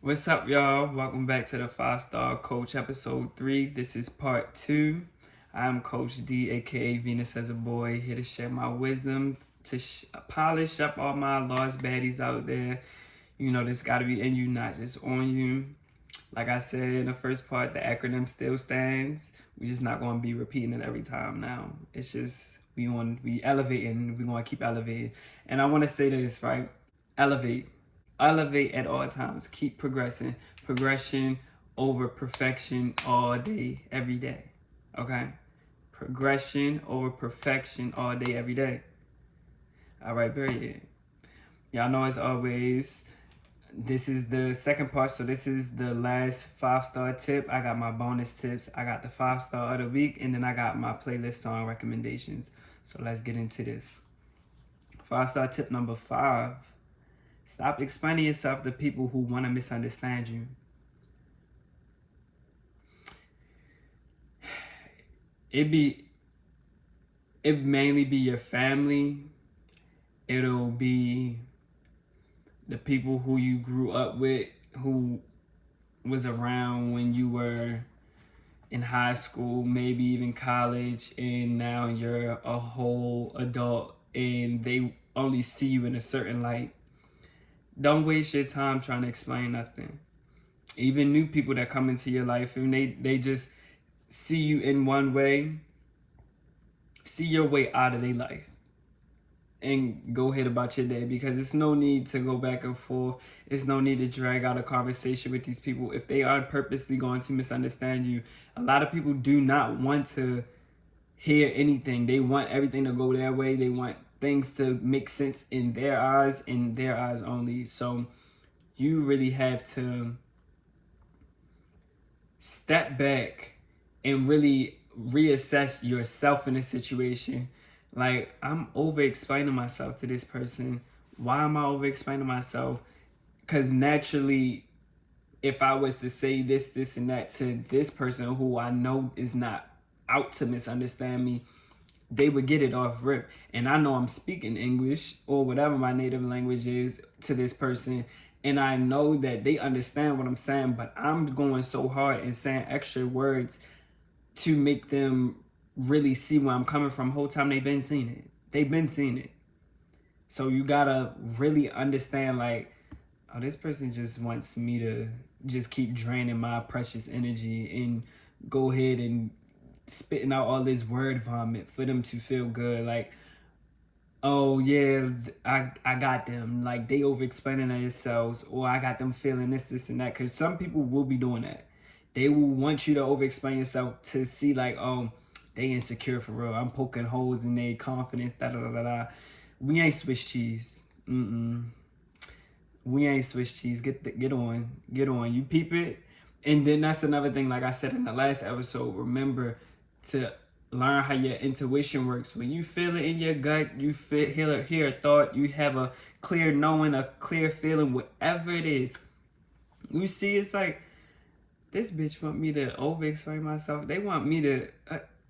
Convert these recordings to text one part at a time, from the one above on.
What's up, y'all? Welcome back to the 5-Star Coach episode 3. This is part 2. I'm Coach D, aka Venus as a Boy, here to share my wisdom, to polish up all my lost baddies out there. You know, this got to be in you, not just on you. Like I said in the first part, the acronym still stands. We're just not going to be repeating it every time now. It's just, we elevating. We're going to keep elevating. And I want to say this, right? Elevate. Elevate at all times. Keep progressing. Progression over perfection all day, every day. Okay? Progression over perfection all day, every day. All right, period. Y'all know as always, this is the second part. So this is the last 5-star tip. I got my bonus tips. I got the 5-star of the week. And then I got my playlist song recommendations. So let's get into this. 5-star tip number 5. Stop explaining yourself to people who want to misunderstand you. It mainly be your family. It'll be the people who you grew up with, who was around when you were in high school, maybe even college, and now you're a whole adult and they only see you in a certain light. Don't waste your time trying to explain nothing. Even new people that come into your life and they just see you in one way, see your way out of their life and go ahead about your day, because there's no need to go back and forth. There's no need to drag out a conversation with these people if they are purposely going to misunderstand you. A lot of people do not want to hear anything. They want everything to go their way. They want things to make sense in their eyes only. So you really have to step back and really reassess yourself in a situation. Like, I'm over explaining myself to this person. Why am I over explaining myself? Because naturally, if I was to say this, and that to this person who I know is not out to misunderstand me, they would get it off rip. And I know I'm speaking English or whatever my native language is to this person, and I know that they understand what I'm saying, but I'm going so hard and saying extra words to make them really see where I'm coming from. Whole time they've been seeing it. So you gotta really understand, like, oh, this person just wants me to just keep draining my precious energy and go ahead and spitting out all this word vomit for them to feel good. Like, oh yeah, I got them. Like, they over explaining themselves, or I got them feeling this and that. Because some people will be doing that. They will want you to over explain yourself to see, like, oh, they insecure for real. I'm poking holes in their confidence. We ain't Swiss cheese. We ain't Swiss cheese. Get on. You peep it. And then that's another thing, like I said in the last episode, remember to learn how your intuition works. When you feel it in your gut, you hear a thought, you have a clear knowing, a clear feeling, whatever it is. You see, it's like, this bitch want me to over-explain myself. They want me to,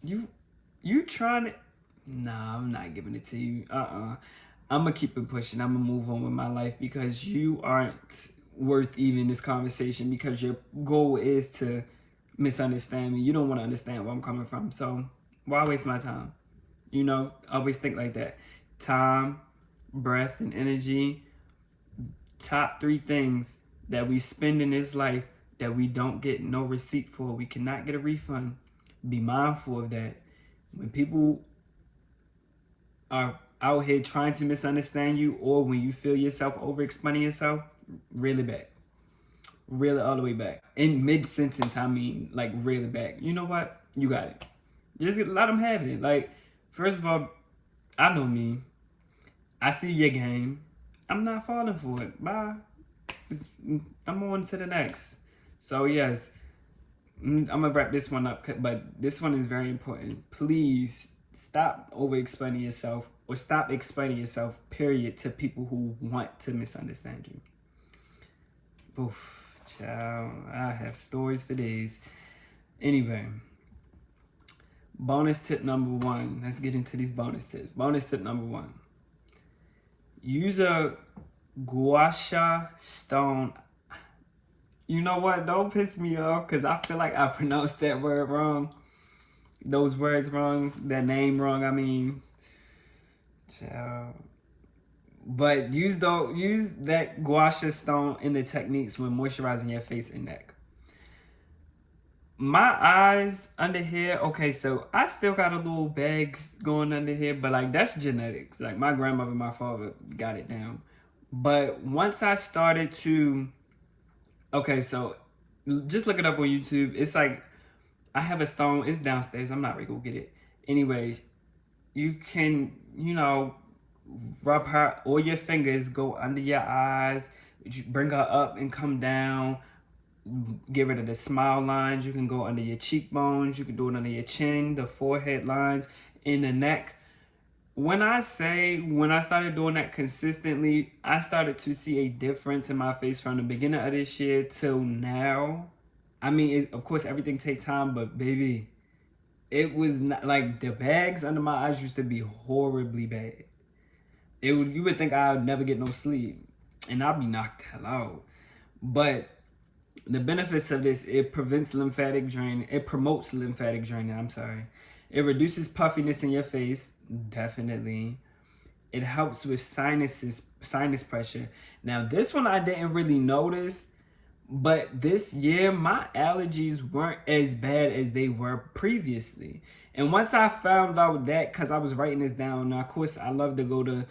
you trying to, nah, I'm not giving it to you. I'm going to keep it pushing. I'm going to move on with my life, because you aren't worth even this conversation, because your goal is to misunderstand me. You don't want to understand where I'm coming from. So why waste my time? You know, always think like that. Time, breath, and energy. Top 3 things that we spend in this life that we don't get no receipt for. We cannot get a refund. Be mindful of that. When people are out here trying to misunderstand you, or when you feel yourself over explaining yourself, really back. Reel it all the way back. In mid-sentence, I mean, like, reel it back. You know what? You got it. Just let them have it. Like, first of all, I know me. I see your game. I'm not falling for it. Bye. I'm on to the next. So, yes, I'm going to wrap this one up, but this one is very important. Please stop over-explaining yourself, or stop explaining yourself, period, to people who want to misunderstand you. Oof. Child, I have stories for days. Anyway, bonus tip number 1. Let's get into these bonus tips. Bonus tip number 1. Use a gua sha stone You know what? Don't piss me off because I feel like I pronounced that word wrong. Those words wrong. That name wrong. I mean, child. But use that gua sha stone in the techniques when moisturizing your face and neck. My eyes under here, okay, so I still got a little bags going under here, but like that's genetics. Like my grandmother and my father got it down. But once I started to, okay, so just look it up on YouTube. It's like I have a stone. It's downstairs. I'm not ready to go get it. Anyways, you can, rub her or your fingers go under your eyes, bring her up and come down, get rid of the smile lines. You can go under your cheekbones, you can do it under your chin, the forehead lines, in the neck. When I started doing that consistently, I started to see a difference in my face from the beginning of this year till now. I mean, of course everything takes time, but baby, it was not like the bags under my eyes used to be horribly bad. You would think I would never get no sleep, and I'd be knocked the hell out. But the benefits of this, it prevents lymphatic drain. It promotes lymphatic draining. I'm sorry. It reduces puffiness in your face, definitely. It helps with sinus pressure. Now, this one I didn't really notice, but this year my allergies weren't as bad as they were previously. And once I found out that, because I was writing this down, now of course I love to go to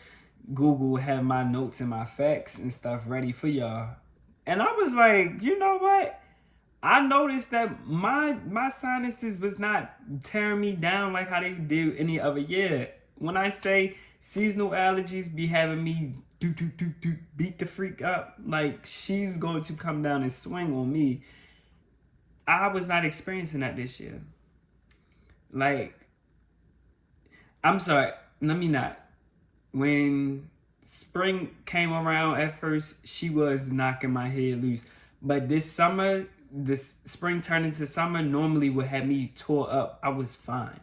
Google, have my notes and my facts and stuff ready for y'all. And I was like, you know what? I noticed that my sinuses was not tearing me down like how they do any other year. When I say seasonal allergies be having me beat the freak up, like she's going to come down and swing on me. I was not experiencing that this year. Like, I'm sorry, let me not. When spring came around at first, she was knocking my head loose. But this summer, this spring turned into summer, normally would have me tore up. I was fine.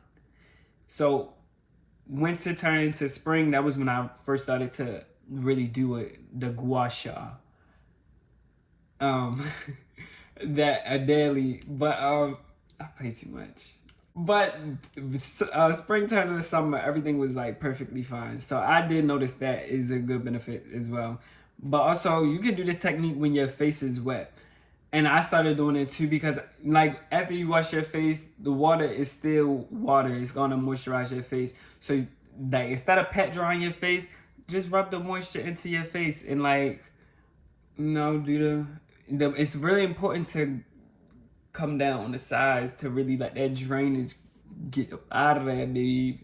So winter turned into spring. That was when I first started to really do it, the gua sha. That a daily, but I play too much. But spring turned into summer, everything was like perfectly fine. So I did notice that is a good benefit as well. But also, you can do this technique when your face is wet. And I started doing it too because, like, after you wash your face, the water is still water. It's gonna moisturize your face. So, like, instead of pat drying your face, just rub the moisture into your face and, like, do the. It's really important to come down on the sides to really let that drainage get out of there, baby.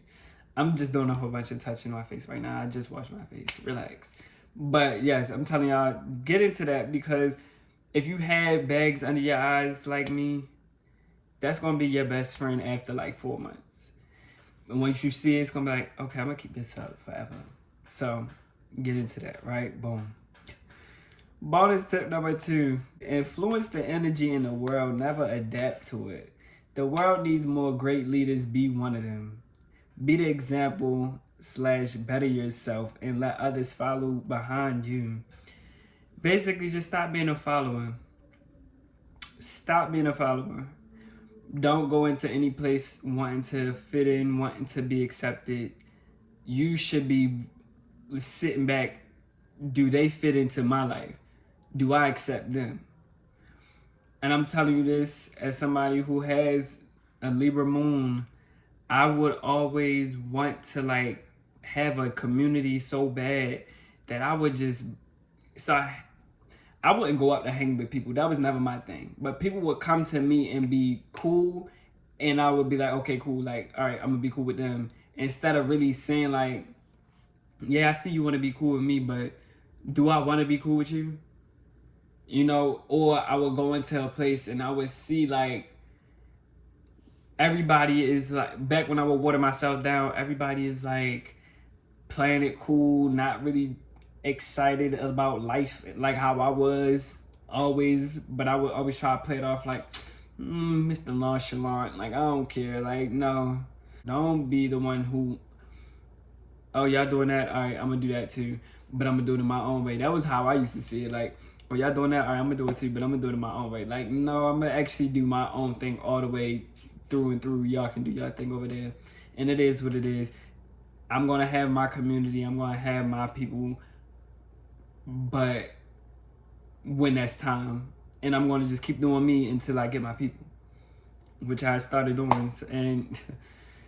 I'm just doing a whole bunch of touching my face right now. I just washed my face. Relax. But yes, I'm telling y'all, get into that because if you had bags under your eyes like me, that's gonna be your best friend after like 4 months. And once you see it, it's gonna be like, okay, I'm gonna keep this up forever. So get into that, right? Boom. Bonus tip number 2, influence the energy in the world, never adapt to it. The world needs more great leaders, be one of them. Be the example / better yourself and let others follow behind you. Basically, just stop being a follower. Stop being a follower. Don't go into any place wanting to fit in, wanting to be accepted. You should be sitting back. Do they fit into my life? Do I accept them? And I'm telling you this as somebody who has a Libra moon. I would always want to like have a community so bad that I would just start. I wouldn't go out to hang with people. That was never my thing. But people would come to me and be cool, and I would be like, okay, cool. Like, all right, I'm gonna be cool with them. Instead of really saying like, yeah, I see you want to be cool with me, but do I want to be cool with you? Or I would go into a place and I would see like everybody is like, back when I would water myself down, everybody is like playing it cool, not really excited about life like how I was always, but I would always try to play it off like, Mr. Nonchalant, like I don't care, like no, don't be the one who, oh y'all doing that, all right, I'm gonna do that too, but I'm gonna do it in my own way. That was how I used to see it. Like Oh, y'all doing that? All right, I'm gonna do it too, but I'm gonna do it in my own way. Like, no, I'm gonna actually do my own thing all the way through and through. Y'all can do y'all thing over there. And it is what it is. I'm gonna have my community, I'm gonna have my people, but when that's time. And I'm gonna just keep doing me until I get my people, which I started doing. And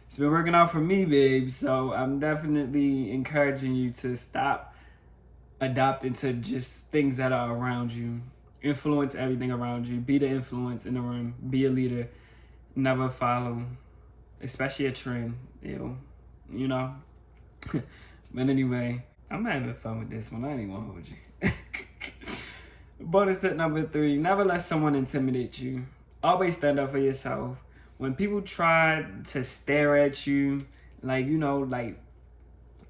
it's been working out for me, babe. So I'm definitely encouraging you to stop adopting to just things that are around you. Influence everything around you. Be the influence in the room. Be a leader. Never follow, especially a trend. You know. But anyway, I'm having fun with this one. I ain't even gonna hold you. Bonus tip number 3: never let someone intimidate you. Always stand up for yourself. When people try to stare at you, like, like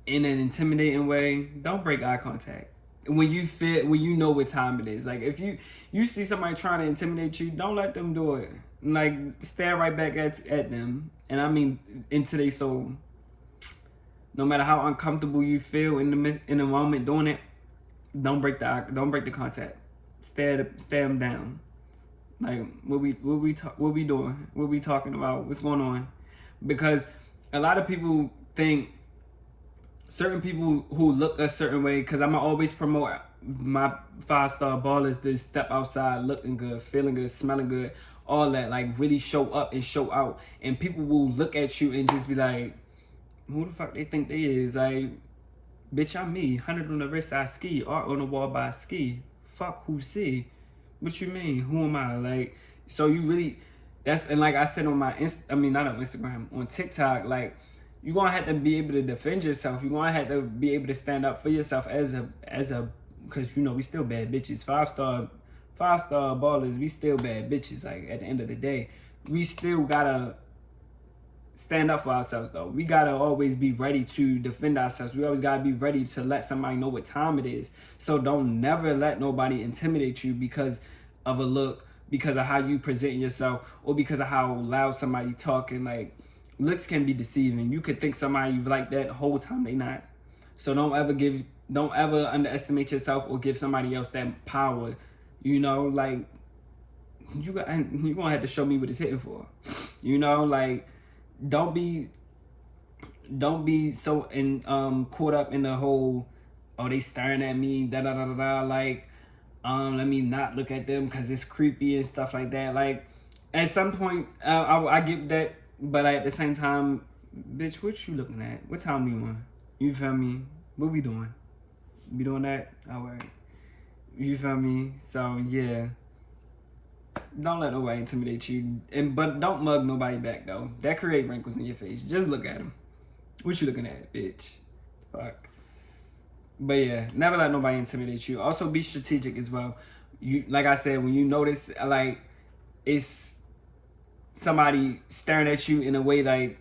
in an intimidating way, don't break eye contact. When you know what time it is. Like, if you see somebody trying to intimidate you, don't let them do it. Like, stare right back at them. And I mean into their soul. No matter how uncomfortable you feel in the moment doing it, don't break the contact. Stare them down. Like, what we doing? What we talking about? What's going on? Because a lot of people think certain people who look a certain way, because I'm always promote my 5-star ballers to step outside looking good, feeling good, smelling good, all that. Like, really show up and show out. And people will look at you and just be like, who the fuck they think they is? Like, bitch, I'm me. 100 on the wrist, I ski. Art on the wall by ski. Fuck who see? What you mean? Who am I? Like, so you really, and like I said on my not on Instagram, on TikTok, like, you're gonna have to be able to defend yourself. You're gonna have to be able to stand up for yourself as a, because we still bad bitches. 5-star ballers, we still bad bitches. Like, at the end of the day, we still gotta stand up for ourselves, though. We gotta always be ready to defend ourselves. We always gotta be ready to let somebody know what time it is. So don't never let nobody intimidate you because of a look, because of how you present yourself, or because of how loud somebody talking. Like, looks can be deceiving. You could think somebody you like that whole time they not. So don't ever underestimate yourself or give somebody else that power. Like, you're gonna have to show me what it's hitting for. Like, don't be so caught up in the whole, oh, they staring at me, da da da da da, like, let me not look at them because it's creepy and stuff like that. Like, at some point, I get that, but at the same time, bitch, what you looking at? What time we on? You feel me? What we doing? We doing that? All right. You feel me? So yeah. Don't let nobody intimidate you, but don't mug nobody back, though. That create wrinkles in your face. Just look at them. What you looking at, bitch? Fuck. But yeah, never let nobody intimidate you. Also, be strategic as well. Like I said, when you notice, like, it's somebody staring at you in a way like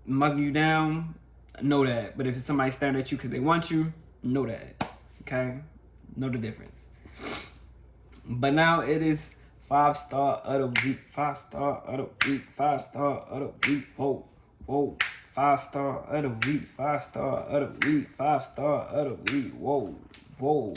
mugging you down, know that. But if it's somebody staring at you because they want you, know that. Okay? Know the difference. But now it is 5-star of the week. 5-star of the week. 5-star of the week. Whoa. 5-star of the week. 5-star of the week. 5-star of the week. Whoa.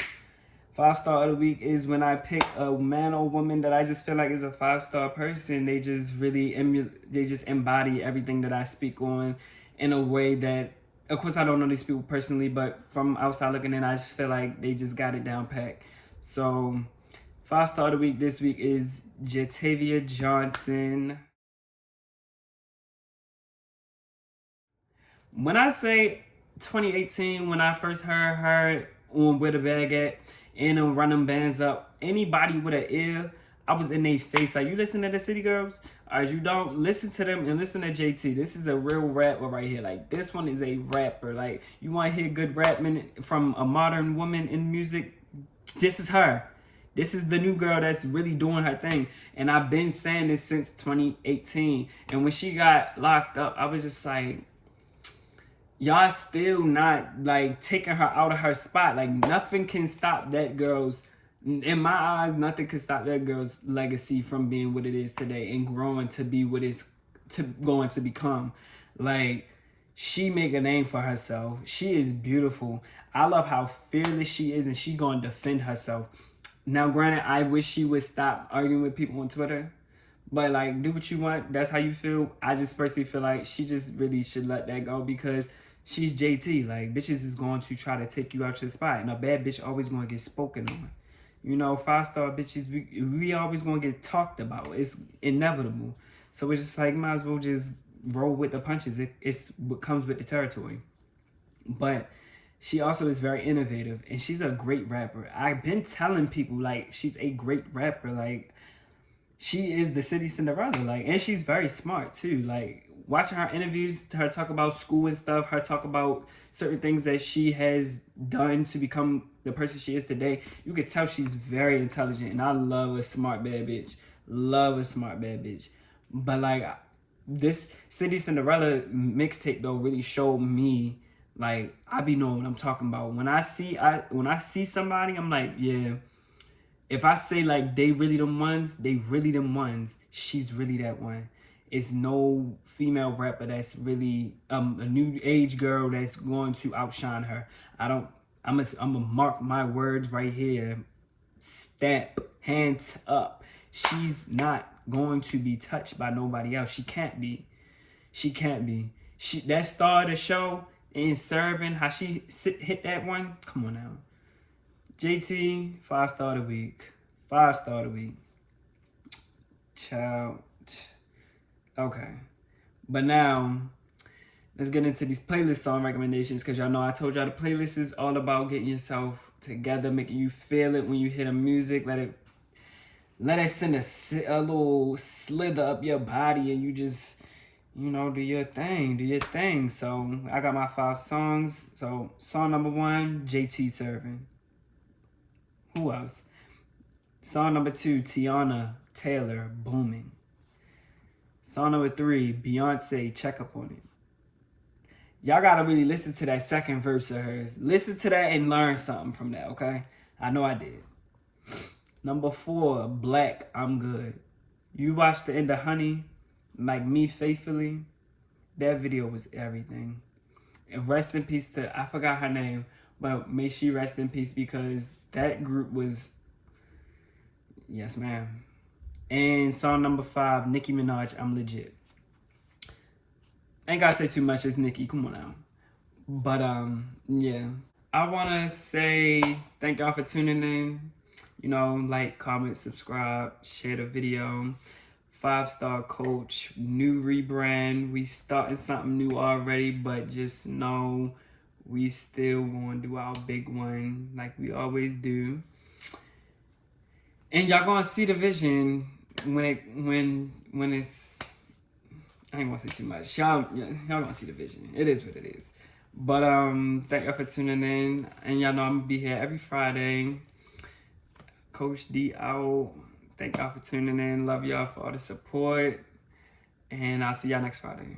5-star of the week is when I pick a man or woman that I just feel like is a 5-star person. They just really embody everything that I speak on in a way that, of course, I don't know these people personally, but from outside looking in, I just feel like they just got it down pat. So 5-star of the week this week is Jatavia Johnson. When I say 2018, when I first heard her on Where the Bag At and on Run Them Bands Up, anybody with an ear, I was in their face. Like, you listen to the City Girls? Or you don't, listen to them and listen to JT. This is a real rapper right here. Like, this one is a rapper. Like, you want to hear good rap from a modern woman in music? This is her. This is the new girl that's really doing her thing. And I've been saying this since 2018. And when she got locked up, I was just like, y'all still not, like, taking her out of her spot. Like, nothing can stop that girl's, in my eyes, nothing can stop that girl's legacy from being what it is today and growing to be what it's going to become. Like, she make a name for herself. She is beautiful. I love how fearless she is, and she gonna defend herself. Now, granted, I wish she would stop arguing with people on Twitter. But like, do what you want. That's how you feel. I just personally feel like she just really should let that go because she's JT. Like, bitches is going to try to take you out your spot. And a bad bitch always going to get spoken on. You know, 5-star bitches, we always going to get talked about. It's inevitable. So it's just like, might as well just roll with the punches. It's what comes with the territory. But she also is very innovative. And she's a great rapper. I've been telling people, like, she's a great rapper. Like, she is the city Cinderella, like, and she's very smart too. Like, watching her interviews, her talk about school and stuff, her talk about certain things that she has done to become the person she is today, you could tell she's very intelligent. And I love a smart bad bitch. Love a smart bad bitch. But like, this City Cinderella mixtape though really showed me, like, I be knowing what I'm talking about. When I see somebody, I'm like, yeah. If I say like they really them ones, she's really that one. It's no female rapper that's really a new age girl that's going to outshine her. I'm gonna mark my words right here. Stamp, hands up. She's not going to be touched by nobody else. She can't be. That star of the show in Servin, how she hit that one. Come on now. JT, 5-star of the week. 5-star of the week. Child. Okay. But now, let's get into these playlist song recommendations, because y'all know I told y'all the playlist is all about getting yourself together, making you feel it when you hear the music. Let it send a little slither up your body, and you just, you know, do your thing. So I got my 5 songs. So song number 1, JT Servin. Who else? Song number 2, Tiana Taylor, Booming. Song number 3, Beyonce, Check Up On It. Y'all gotta really listen to that second verse of hers. Listen to that and learn something from that, okay? I know I did. Number 4, Black, I'm Good. You watched the end of Honey, Like Me Faithfully. That video was everything. And rest in peace to, I forgot her name, but may she rest in peace, because that group was, yes ma'am. And song number 5, Nicki Minaj, I'm Legit. Ain't gotta say too much, it's Nicki, come on now. But yeah. I wanna say thank y'all for tuning in. You know, like, comment, subscribe, share the video. 5-star coach, new rebrand. We starting something new already, but just know we still gonna do our big one like we always do. And y'all gonna see the vision when it's, I ain't gonna say too much. Y'all gonna see the vision. It is what it is. But thank y'all for tuning in. And y'all know I'm gonna be here every Friday. Coach D out. Thank y'all for tuning in. Love y'all for all the support. And I'll see y'all next Friday.